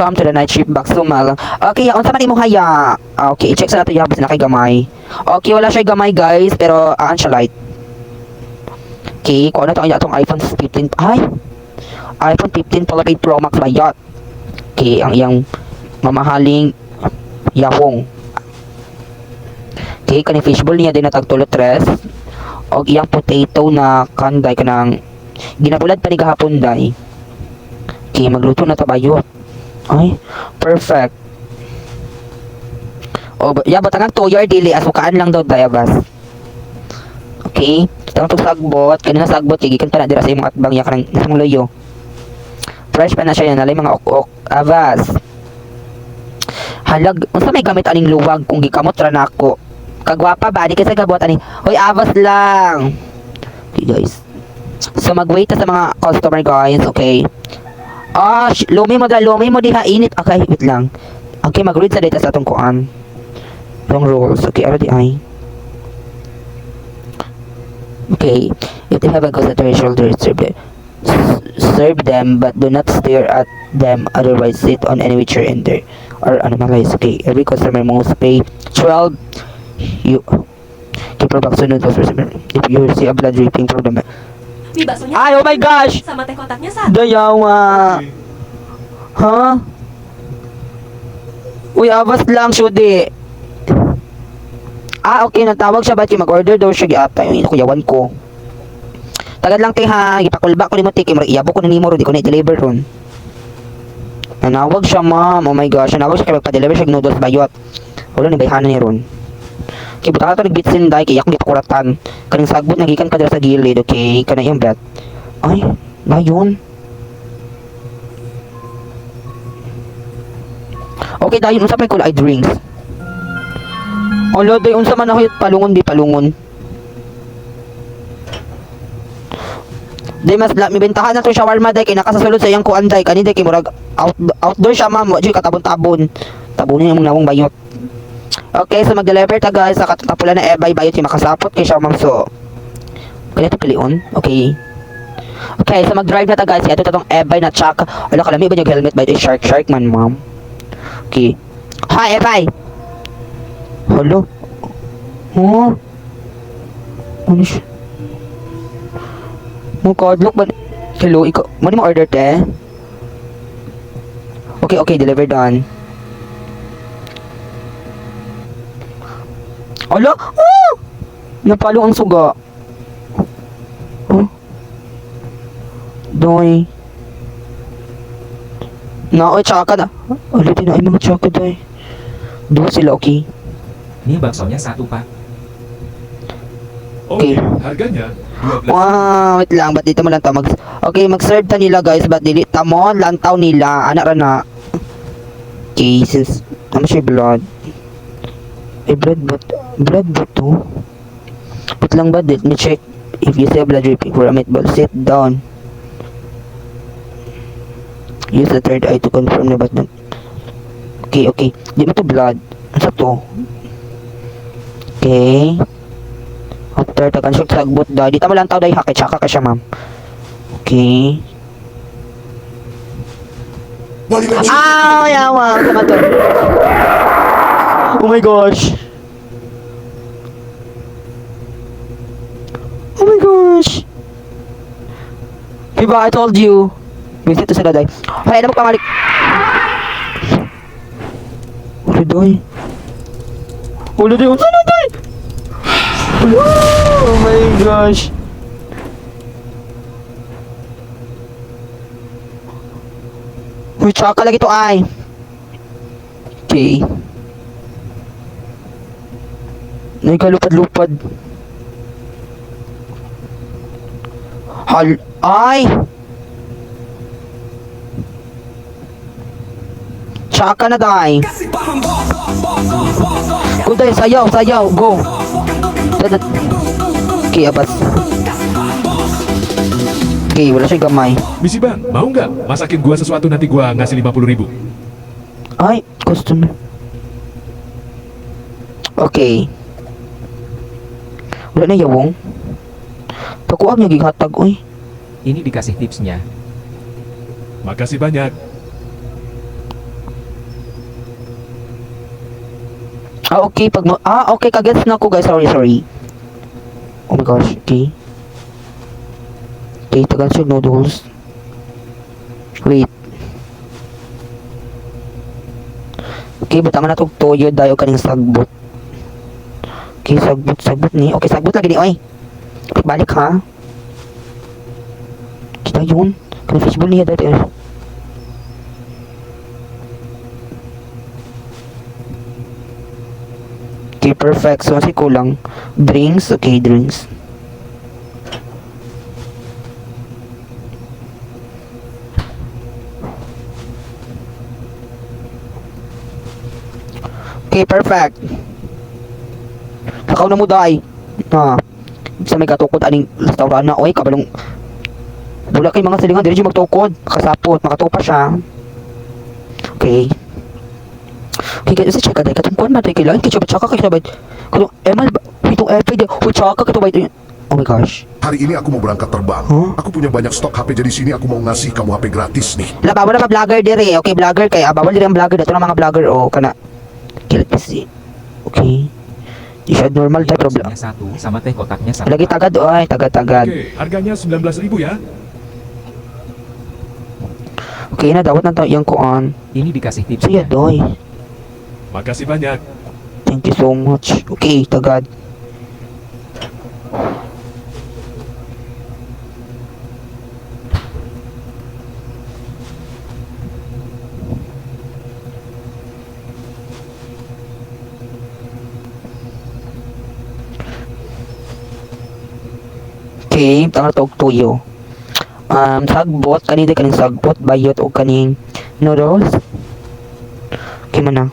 Welcome to the night shift box sumal. Okay, unsa man imong haya? Okay, i-check sa nato yung na kay gamay. Okay, wala siya gamay guys, pero aan siya light. Okay, kung ano to ang atong iPhone 15. Ay, iPhone 15 Pro Max bayot. Okay, ang iyang mamahaling yahong. Okay, kaning fishbowl niya din na tagtulot tres. Og iyang potato na kanday kanang ginabulad pa ni gahapon day. Okay, magluto na ta bayot. Ay, perfect. O, yeah, batangan toyar dili, asukaan lang daw dayabas. Okay, tama itong sagbot, kanina sagbot, kigikan pa na dira sa imong atbang ya kanang isang loyo. Fresh pa na siya yan, nalay mga ok-ok, abas. Halag, unsa may gamit aning luwag kung gikamot ra nako. Kagwapa ba, di kasi gabot ani. Hoy, abas lang. Okay guys. So mag-wait sa mga customer guys, okay. Lumi mo diha init. Okay, wait lang. Okay, mag-read sa data sa atong kuan. Yung rules. Okay, already ay. Okay, if they have a ghost at their shoulder, serve them, but do not stare at them. Otherwise, sit on any chair in there or animalize. Okay, every customer must pay 12. You keep your box on if you see a blood dripping from the May baso niya. ay, oh my gosh! Sa matay kontak niya sa. Dayawa. Ha? Uy, abas lang, Shudi. Okay, nagtawag siya. Ba't yung mag-order daw siya? Giata, yung kuyawan ko. Tagad lang, te, ha. Ipakulba ko ni mo, te. Iyabo ko na ni mo, di ko na i-deliver ron. Nanawag siya, ma'am. Oh my gosh. Nanawag siya kaya magpa-deliver siya noodles bayot. Wala, nibayhanan niya ron. Okay, buta ka ito nagbitsin, day. Kaya akong ipakuratan. Kanang sagbot, nagikan ka dala sa gilid. Okay, kana yung bet. Ay, na yun. Okay, dahil unsa pa yung kulay drinks. Olo, day, unsa man ako yung palungon, di palungon. Day, mas may bentahan na itong shawarma, day, kay nakasasulod sa iyang kuan, day. Kani, day, kay murag outdoor siya, ma'am. Wajay katabon-tabon. Tabunin yung nawang bayot. Okay, so mag-deliver ta, guys. Sa katapula na ebay, bayot yung makasapot kay siya, ma'am. So, kaya ito pilion. Okay. Okay, so mag-drive na ta, guys. Ito itong ebay na chaka. Wala, kalami ba yung helmet ba? Ito shark man, ma'am. Okay. Hi, ebay! Hello? Oh? Ano siya? Oh God, look ba? Hello, ikaw. Mali mo order, te? Okay, okay, deliver done. Ala! Oh! Napalo ang suga. Oh? Doy. Naoy, tsaka na. Ala, di na ay mga tsaka, doy. Doon sila, okay? Ini bakso niya satu pa. Okay. Harganya 12. Wow, wait lang, ba't dito mo lang okay, mag-serve ta nila guys, ba't dili ta mo, lantaw nila, anak ra na. Okay, since, ano siya blood? Eh, blood ba to? Wait lang ba, let me check if you see a blood dripping for a meatball, sit down. Use the third eye to confirm na ba't na. Okay, okay, di mo to blood. Ano sa to? Okay. After tagan siya sagbot daw. Di ta mo lang tao dahi hakit tsaka ka siya, ma'am. Okay. Yawa. Sama to. Oh my gosh. Oh my gosh. Diba, I told you. Visit to sa daday. Hay, na mo pamalik. Ulo doy. Ulo doy. Unsa na doy? Oh my gosh. Uy, tsaka lagi to ay. Okay. Nagkalupad-lupad. Ay! Tsaka na day. Go day, sayaw, go. Okay, abas. Okay, wala siya gamay. Misi bang, mau nggak masakin gua sesuatu nanti gua ngasih 50.000? Ay, customer. Okay. Wala na yawong. Pakuha niya gihatag, uy. Ini dikasih tipsnya. Makasih banyak. Okay, okay, kagets na ko guys. Sorry. Oh my gosh, okay. Okay, tagal siya noodles. Wait. Okay, butangan na itong toyo dahil kaning sagbot. Okay, sagbot ni. Okay, sagbot lagi ni, oy. Balik ha. Kita yun. Kanang fishbowl niya dati. Okay, perfect. So, kasi kulang. Drinks. Okay, drinks. Okay, perfect. Nakaw na mo, day. Sa may katukod, aning restaurant na. Oy, kabalong. Wala kay mga silingan. Dili siya magtukod. Kasapot. Makatupa siya. Okay. Okay, guys, check ka, day. Katungkuan ba, day? Kailangan kitsa ba? Tsaka ka, kitsa ba? Katong, Emal, itong FA, day. Uy, tsaka ka, day. Oh my gosh. Hari ini aku mau berangkat terbang. Huh? Aku punya banyak stok HP jadi sini aku mau ngasih kamu HP gratis nih. Wala, bawal na pa vlogger dire. Okay, vlogger kay. Bawal dire ang vlogger. Ito na mga vlogger. Oh, kana. Okay, let's see. Okay. Di siya normal Ini type problem. baksonya satu, sama teh kotaknya satu. Lagi tagad, oy. Tagad. Oke, harganya 19.000 ya. Okay na, dawat na to yung kuan. Ini dikasih tips. Sige, doy. Makasih banyak. Thank you so much. Okay, tagad. Okay, tanga tog tuyo. Sagbot, kanina kaning sagbot, bayot o kaning noodles. Okay man na.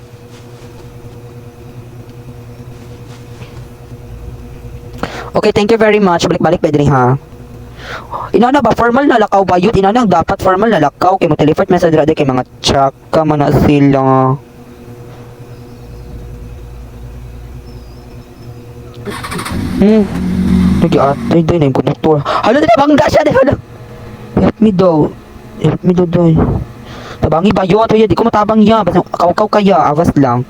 Okay, thank you very much. Balik-balik pwede rin ha. Inana ba formal na lakaw bayot? Inana dapat formal na lakaw kay mo teleport man sa dira kay mga tsaka man na sila. Lagi atay doy na yung konduktor. Hala, bangga siya de. Hala. Help me daw. Doy. Tabangi bayot ya, di ko matabang ya. Basta kaw kaya, awas lang.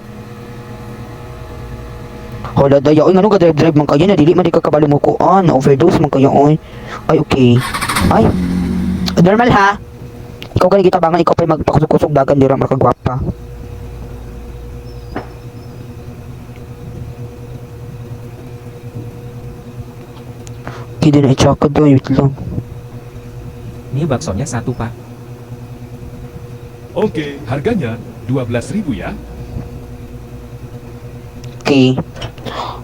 Hala daya, oy ngano ka drive man kaya na dili man di ka kabalo mo ko overdose man kaya oy. Ay okay. Ay. Normal ha. Ikaw kani kita bangan ikaw pa magpakusog-kusog dagan dira makagwapa. Hindi na i-chocolate doon, wait lang. Ini baksonya satu, Pak. Oke, harganya 12.000 ya. Okay.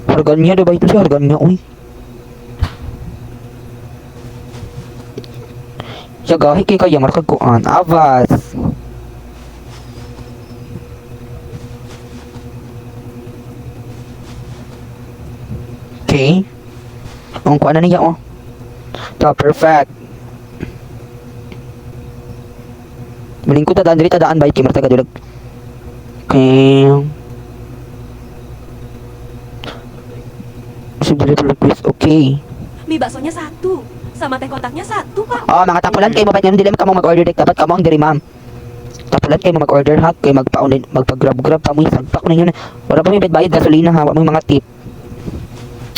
Harganya, diba ito siya? Harganya, uy. Yagahi kay kaya markaguan. Avas. Okay. Ang kuha na niya, oh. Ta, perfect. Malingkod na daan, dili tadaan ba? Kimar taga dulag. Okay. Deliver request, okay. Mie baksonya satu. Sama teh kotaknya satu, Pak. Oh, mga tapulan kayo mo, ba't nga dili ka mo mag-order dik, dapat ka mo ang diri, ma'am. Tapulan kayo mo mag-order, ha? Kayo magpag-grab-grab pa mo, sagpak na yun. Wala pa may bayad gasolina, ha? Wala mo yung mga tip.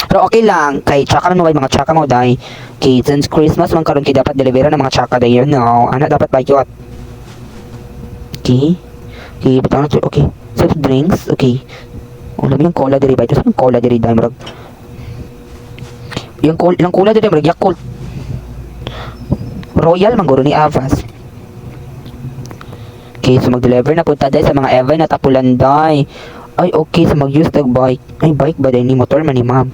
Pero okay lang, kay tsaka man mo mga tsaka mo, day. Okay, since Christmas, man karon kay dapat delivera ng mga tsaka, day, you know. Ano, dapat bayot. Okay. Okay, butang na, okay. Soft drinks, okay. Oh, labi yung cola diri, ba? Ito saan yung cola diri, day, marag. Yung cola diri, marag, Yakult. Royal mangguro ni Avas. Okay, so mag-deliver na punta dahil sa mga Evan na tapulan day. Ay, okay, so mag-use tag bike. Ay, bike ba dahil ni motor man ni ma'am.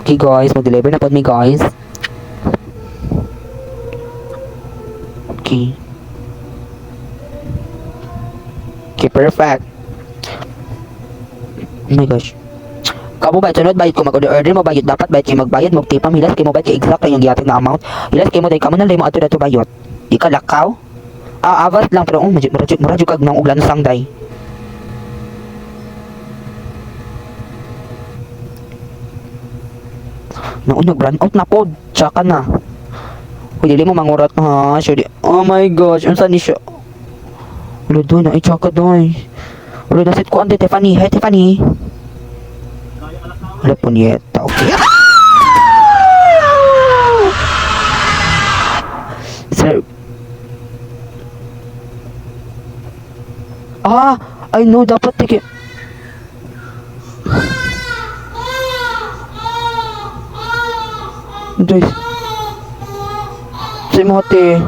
Okay guys, mag-deliver na po mi guys. Okay. Okay, perfect. Oh my gosh. Kamo ba sunod bayad ko mag-order mo bayad dapat bayad kay magbayad mo tipam hilas kay mo bayad kay exact yung gihatag na amount. Hilas kay mo day kamo na lay mo ato dato bayot. Di ka lakaw. Avas lang pero mura kag nang ulan sang day. Naon nag-brand out na pod. Tsaka na. Uy, dili mo mangurat ha. Sure, oh my gosh, unsa ni siya? Wala doon na, tsaka doon. Ulo na sit ko ante Tiffany. Hey Tiffany. Wala punyeta. Okay. Sir. I know dapat tiki. Guys. Si Mote.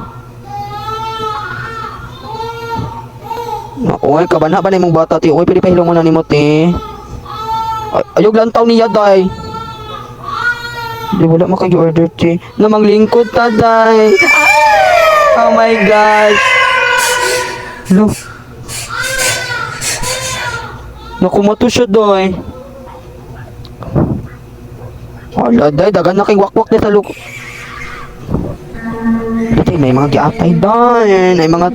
Oy, kabana ba na imong bata ti? Oy, pili pahilong mo na ni Mote. Ayog lantaw niya, day. Di wala makag-order, ti. Namang lingkod ta, day. Oh my gosh. Hello. Nakumato siya, day. Wala, day. Dagan na kay wakwak na sa luk. Ito, may mga giapay, day. May mga...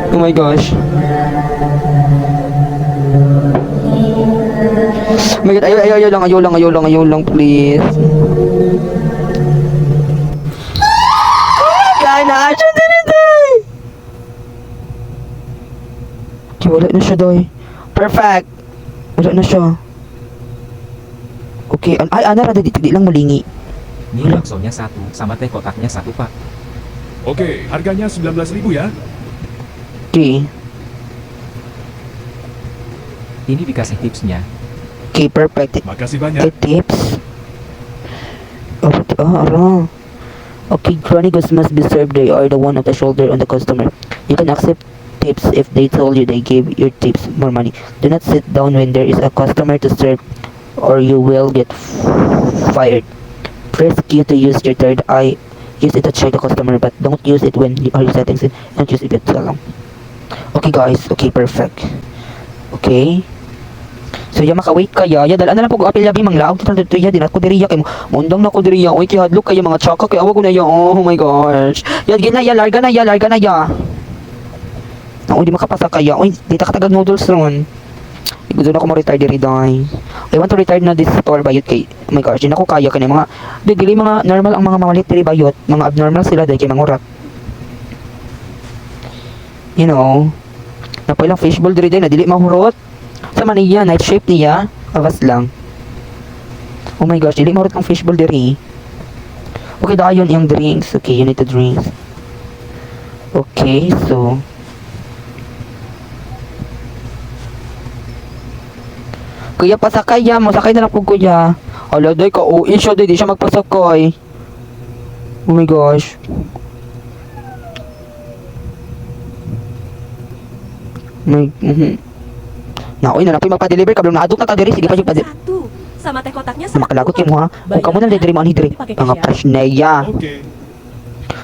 Oh my gosh. Oh my god, ayaw lang, please. Kaya na, siya din ito. Wala na siya, doy. Perfect. Wala na siya. Okay, ay, ana, di lang mulingi. Ni baksonya 1, sama teh kotaknya 1 pak. Oke, harganya 19.000 ya. Okay. Ini dikasih tipsnya. Okay, perfect. Makasih Okay, banyak. tips. Ara. Okay, chronic goods must be served. They are the one of the shoulder on the customer. You can accept tips if they told you they gave your tips more money. Do not sit down when there is a customer to serve or you will get fired. Press Q to use your third eye. Use it to check the customer, but don't use it when you are settings it. Don't use it with salam. Okay guys, okay, perfect. Okay. So ya maka-wait kaya, ya dala na lang po apil labi mang laog totoo dito ya dinat ko diriya kay mundang na ko diriya oy kihadlok kay mga tsaka kay awag ko na ya. Oh my gosh. Ya gina ya larga na ya. Oy di makapasa kaya. Oy dita ka tagag noodles ron. Gusto na ko mo retire diri dai. I want to retire na this store bayot kay. Oh my gosh, di na ko kaya kani mga dili mga normal ang mga mamalit diri bayot, mga abnormal sila dai kay mangurat. You know. Napoy lang fishbowl diri dai na dili mahurot. Sa maniya, night shift niya. Awas lang. Oh my gosh, dili mahurot ang fishbowl diri. Okay, dayon yung drinks. Okay, you need to drinks. Okay, so kuya pasakay ya mo, sakay na lang po kuya. Ala day ka, siya day, di siya magpasakay. Oh my gosh. Naoy na napoy magpa-deliver kablang naadok na ta diri, sige pa siya pa. 1. Sama teh kotaknya 1. Makalagot kay mo ha. Kung kamo na diri mo ani diri. Mga fresh na ya. Oke.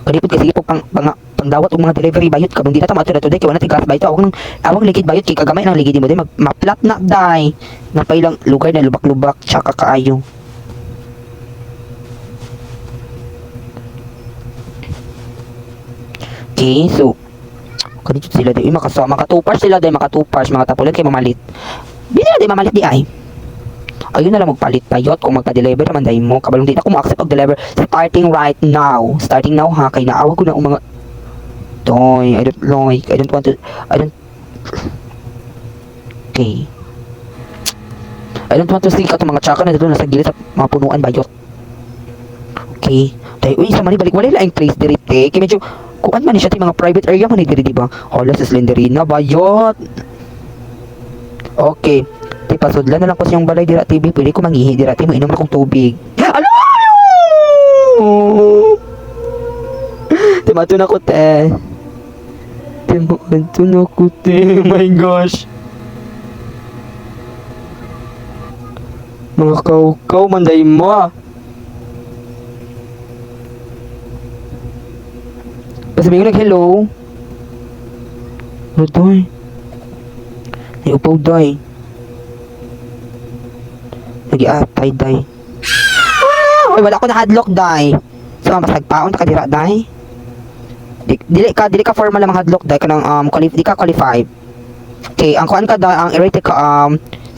Kani pud kasi pang pangdawat og mga delivery bayot kabang di ta mato dato day kay wala ti gas bayot awang ligid bayot kay kagamay nang ligid mo day maplat na day. Napay lang lugar na lubak-lubak tsaka kaayo. Okay, so kanito sila day makatupars sila day makatupars mga tapulan kay mamalit. Di na day mamalit di ay. Ayun na lang magpalit bayot kung magpa-deliver naman day mo. Kabalong di na ko mo-accept og-deliver starting right now. Starting now ha kay naawag ko na ang mga Toy, I don't like. I don't want to. Okay. I don't want to see ka itong mga tsaka na dito nasa gilid sa mga punuan bayot. Okay. Tayo, uy, sa mani balik. Wala lang place diri te. Kaya medyo, kuan man siya ito mga private area man diri, diba? Hala, sa Slenderina, bayot. Okay. Te, pasudlan na lang ko siyang balay dira TV. Pwede ko mangihi dira te. Mainom akong tubig. Alo! Timato na ko te. Timato na ko te. My gosh. Mga kaukaw, manday mo. Pasabi ko nag-hello. Ano doy? Ay, upaw doy. Nag-iapay doy. Ay, wala ko na hadlock doy. So, mas nagpaon na kadira doy. Dili ka formal lang hadlock doy. Kanang, di ka qualified. Okay, ang kuan ka doy, ang i-rate ka,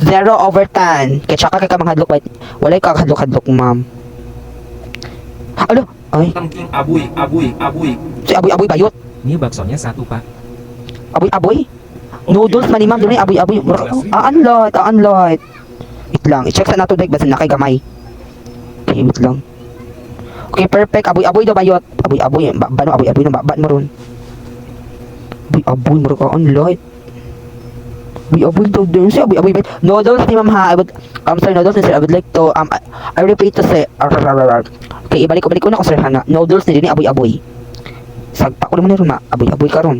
0/10. Kaya tsaka kay ka mga hadlok, walay ka hadlok-hadlok, ma'am. Alo, ay, Tangking abuy. si aboy-aboy bayot. Ini baksonya 1 pak. Aboy-aboy? Noodles man ni ma'am, doon aboy-aboy. Light. Wait lang, i-check sa nato dek basin na kay gamay. Okay, wait lang. Okay, perfect. Aboy-aboy daw bayot. Aboy-aboy. Bano aboy-aboy na baban mo ron. Aboy-aboy mo ron. Light. Aboy-aboy daw din. Say aboy-aboy bayot. Noodles ni ma'am ha. Sir, noodles ni sir. I would like to, I repeat to say, okay, ibalik ko na ko sir hana. Noodles ni din aboy-aboy. Sagpa ko naman na ron ma. Aboy-aboy ka ron.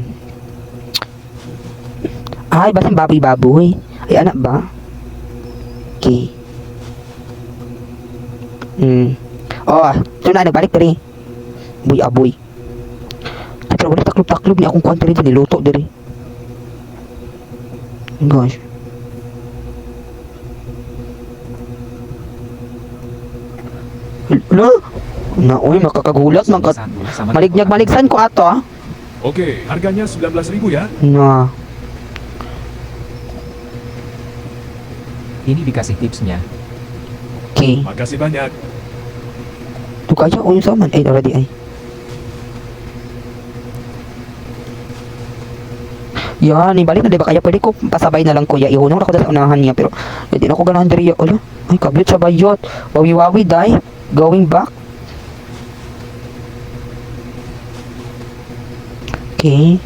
Ay, basin baboy-baboy. Ay, anak ba? Okay. Oh, ito na, nagbalik pa rin. Aboy-aboy. Pero wala taklob-taklob niya akong kuwan pa rin niluto diri. Gosh. Hala? Uy, makakagulat. Bakso niya satu sama Malignyag-maligsan ko ato ah. Oke, harganya 19.000 ya. Na. Ini dikasih tipsnya. Okay. Makasih banyak. Ito kaya o yung saman. Ay, already ay. Yan, ibalik na diba kaya pwede ko pasabay na lang kuya. Ihunong ako sa unahan niya pero hindi na ako ganahan diri. Ala, ay kabyot siya bayot. Wawi-wawi day. Going back. Okay.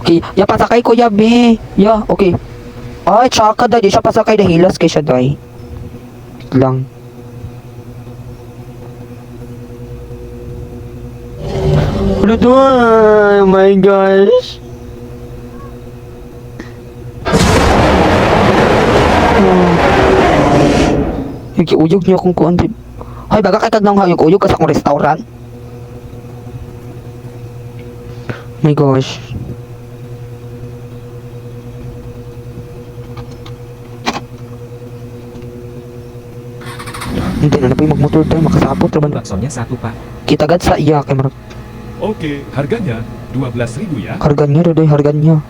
Okay, ya pasakay kuya be. Ya, okay. Ay, tsaka day, di siya pasakay na hilas kay siya day. Lang. Ano doon? Oh my gosh. Uyog niyo kung kuan di. Ay, baga kay kag nang uyog ka sa akong restaurant. My gosh. Hindi na po yung magmotor tayo, makasabot naman. Baksonya satu pak. Kita agad sa iya, kay marag Oke, harganya 12.000 ya. harganya doy, harganya.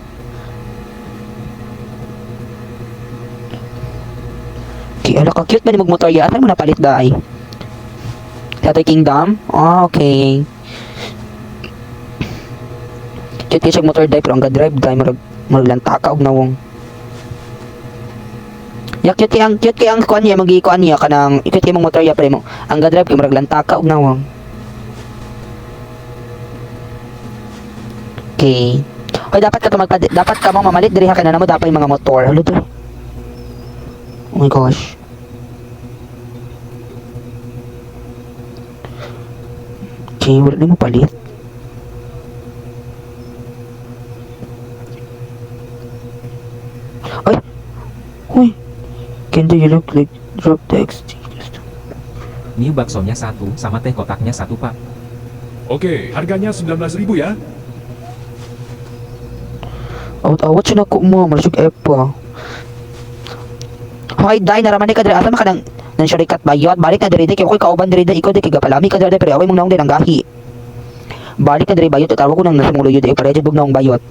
Okay, ala ka cute ba ni magmotor ya? Atay mo napalit daay. Tatay Kingdom? Ah, okay. Cute kayo siya motor daay, pero ang ga-drive daay, marag lantaka og nawong. Ya cute kay ang kuan niya, magi-kuan niya kanang cute kay mong motor ya pre mo. Ang ga-drive kay marag lantaka og nawong. Okay. Oy, dapat ka mo mamalit diri ha kana mo dapat yung mga motor. Ano to? Oh my gosh. Okay, wala na mo palit. Ay! Uy! Can you look like drop text? Ini baksonya satu sama teh kotaknya satu pak. Oke, harganya 19.000 ya. Awat-awat siya na ko mo, malasog epa. Hoy, day, naraman ka diri. Asa man ka nang syarikat bayot? Balik na diri, kaya ako'y kauban diri, ikaw di, kaya palami ka diri, pero away mong naong din ang gahi. Balik na diri bayot, tawag ko nang nasimuluyo di, pare dyan naong bayot.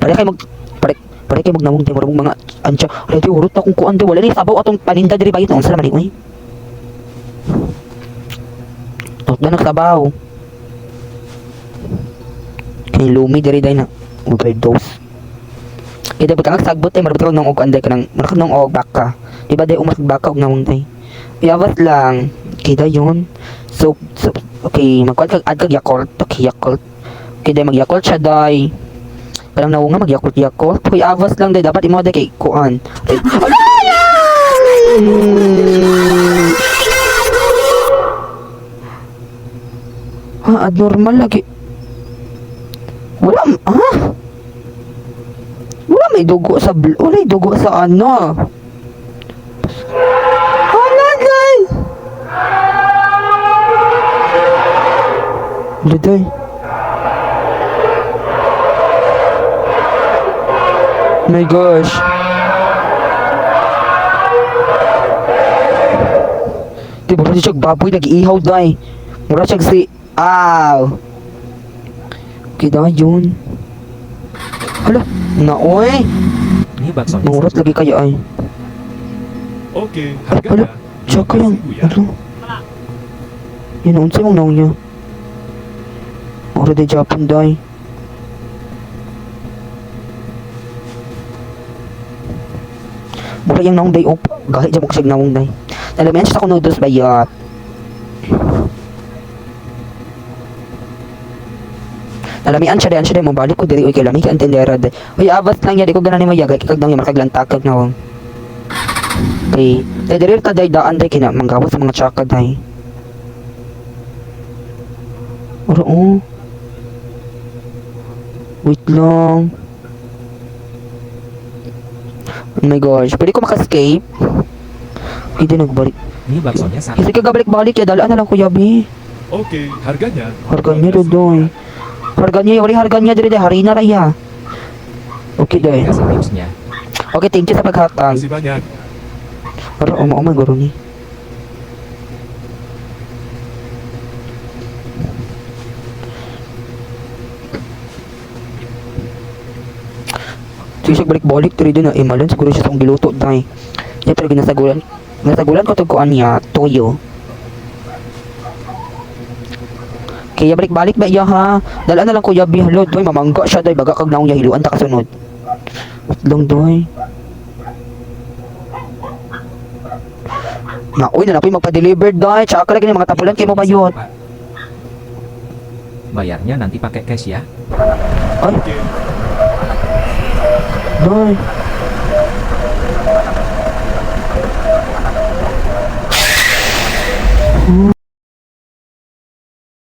Pare kayo mag naong din, marang mga ansya. Ready, urot na kung kuan di, wala ni sabaw atong paninda diri bayot, ang salaman uy. Not na nagsabaw. Kaya lumi diri day na, overdose. Kaya dapat kang sagbot ay marabot nang og anday kanang marakot nang og baka. Di ba day umas baka og nawong day. Yawas lang. Kaya yon. So okay, magkuan kag add kag Yakult, okay Yakult. Kaya day mag Yakult siya day. Parang nawong nga mag Yakult. Kuy awas lang day dapat imo day kay kuan. Ha, abnormal lagi. Wala, wala may dugo sa wala may dugo sa ano. Hala, guys. Luday. My gosh. Di ba siya baboy nag-ihaw day. Mura siya si kita yun. Hala, naoy. Ini baksonya Mangurat lagi kayo ay. Oke, Hala, harganya tsaka yung, 12.000 ya. ano? Yun, unsay mong naong niya. Mura di Japon, day. Mura yung naong day, op. Gahit dyan mo kasig naong day. Alam yan, siya ako noodles ba yat? Nalamian siya day mo balik ko diri oy kay lami ka antendera day. Uy abas lang ya di ko ganan mo yagay kag nang makaglantak kag nawong. Okay, diri ta day daan day kina manggawas sa mga tsaka day. Oro oh. Wait lang. Oh my gosh, pwede ko maka-escape? Hindi nagbalik. Ni baksonya satu. Kasi kagabalik-balik ya, dalaan na lang kuya B. Oke, harganya. Harganya dodoy. Harganya, wali harganya diri day, harina raya. Okay day. Kasih tipsnya. Okay, thank you sa paghatag. Terima kasih banyak. Para umay guro ni. Sige balik-balik diri din na imalan siguro siya tong giluto day. Ya pero ginasagulan. Nasagulan ko tugkuan niya toyo. Kaya balik-balik ba iya ha? Dala na lang kuya bihalod doy mamangga siya doy baga kag naong ya hiluan ta kasunod. Lang doy. Na uy na napoy magpa-deliver doy. Tsaka lagi ng mga tapulan kay mo bayot. Pak. Bayarnya nanti pakai cash ya. Ay, Oke. doy.